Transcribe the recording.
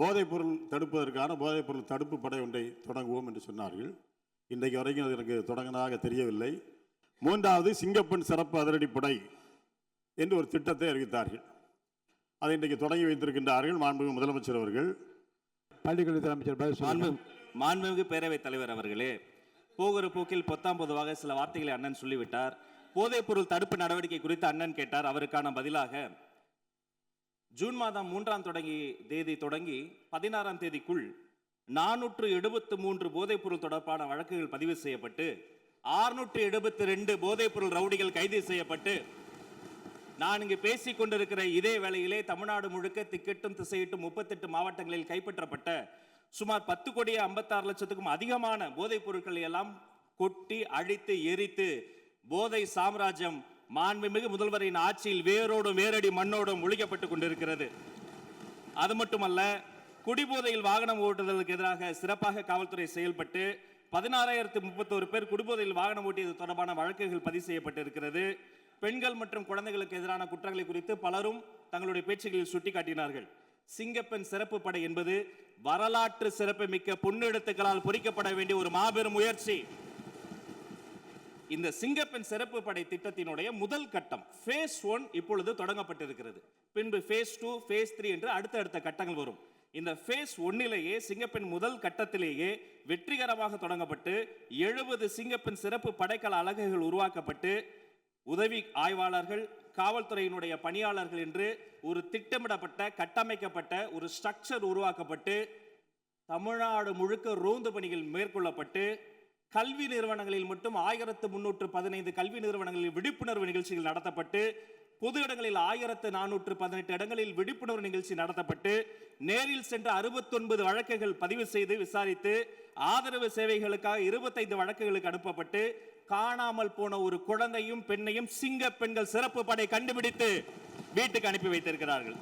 போதைப் பொருள் தடுப்பதற்கான போதைப் பொருள் தடுப்பு படை ஒன்றை தொடங்குவோம் என்று சொன்னார்கள். இன்றைக்கு வரைக்கும் அது எனக்கு தொடங்கினதாக தெரியவில்லை. 3வது சிங்கப்பெண் சிறப்பு அதிரடிப்படை என்று ஒரு திட்டத்தை அறிவித்தார்கள். அதை இன்றைக்கு தொடங்கி வைத்திருக்கின்றார்கள் மாண்புமிகு முதலமைச்சர் அவர்கள். பள்ளிக்கல்வித்துறை அமைச்சர் மாண்புமிகு பேரவைத் தலைவர் அவர்களே, போகிற போக்கில் பொத்தாம் பொதுவாக சில வார்த்தைகளை அண்ணன் சொல்லிவிட்டார். போதைப் பொருள் தடுப்பு நடவடிக்கை குறித்து அண்ணன் கேட்டார். அவருக்கான பதிலாக ஜூன் மாதம் 3ஆம் தேதி தொடங்கி 16ஆம் தேதிக்குள் 473 போதைப் பொருள் தொடர்பான வழக்குகள் பதிவு செய்யப்பட்டு 672 போதைப் பொருள் ரவுடிகள் கைது செய்யப்பட்டு நான் இங்கு பேசிக் கொண்டிருக்கிற இதே வேளையிலே தமிழ்நாடு முழுக்க திக்கெட்டும் திசையிட்டும் 38 மாவட்டங்களில் கைப்பற்றப்பட்ட சுமார் 10,56,00,000க்கும் அதிகமான போதைப் பொருட்களை எல்லாம் கொட்டி அழித்து எரித்து போதை சாம்ராஜ்யம் மாண்புமிகு முதல்வரின் ஆட்சியில் வேரோடும் வேரடி மண்ணோடும் ஒழிக்கப்பட்டுக் கொண்டிருக்கிறது. அது மட்டுமல்ல, குடிபோதையில் வாகனம் ஓட்டுதலுக்கு எதிராக சிறப்பாக காவல்துறை செயல்பட்டு 16,031 பேர் குடிபோதையில் வாகனம் ஓட்டியது தொடர்பான வழக்குகள் பதிவு செய்யப்பட்டிருக்கிறது. பெண்கள் மற்றும் குழந்தைகளுக்கு எதிரான குற்றங்களை குறித்து பலரும் தங்களுடைய பேச்சுகளில் சுட்டிக்காட்டினார்கள். சிங்கப்பெண் சிறப்பு படை என்பது வரலாற்று சிறப்பு மிக்க பொன்னெழுத்துக்களால் பொறிக்கப்பட வேண்டிய ஒரு மாபெரும் முயற்சி. இந்த சிங்கப்பெண் சிறப்பு படை திட்டத்தினுடைய முதல் கட்டம் phase 1 இப்பொழுது தொடங்கப்பட்டிருக்கிறது. பின்பு phase 2, phase 3 என்று அடுத்தடுத்த கட்டங்கள் வரும். இந்த phase 1லேயே சிங்கப்பெண் முதல் கட்டத்திலேயே வெற்றிகரமாக தொடங்கப்பட்டு 70 சிங்கப்பெண் சிறப்பு படைக்கல அலகுகள் உருவாக்கப்பட்டு உதவி ஆய்வாளர்கள், காவல்துறையினுடைய பணியாளர்கள் என்று ஒரு திட்டமிடப்பட்ட கட்டமைக்கப்பட்ட ஒரு ஸ்ட்ரக்சர் உருவாக்கப்பட்டு தமிழ்நாடு முழுக்க ரோந்து பணிகள் மேற்கொள்ளப்பட்டு கல்வி நிறுவனங்களில் மட்டும் 1315 கல்வி நிறுவனங்களில் விழிப்புணர்வு நிகழ்ச்சிகள் நடத்தப்பட்டு பொது இடங்களில் 1418 இடங்களில் விழிப்புணர்வு நிகழ்ச்சி நடத்தப்பட்டு நேரில் சென்ற 69 வழக்குகள் பதிவு செய்து விசாரித்து ஆதரவு சேவைகளுக்காக 25 வழக்குகளுக்கு அனுப்பப்பட்டு காணாமல் போன ஒரு குழந்தையும் பெண்ணையும் சிங்க பெண்கள் சிறப்பு படை கண்டுபிடித்து வீட்டுக்கு அனுப்பி வைத்திருக்கிறார்கள்.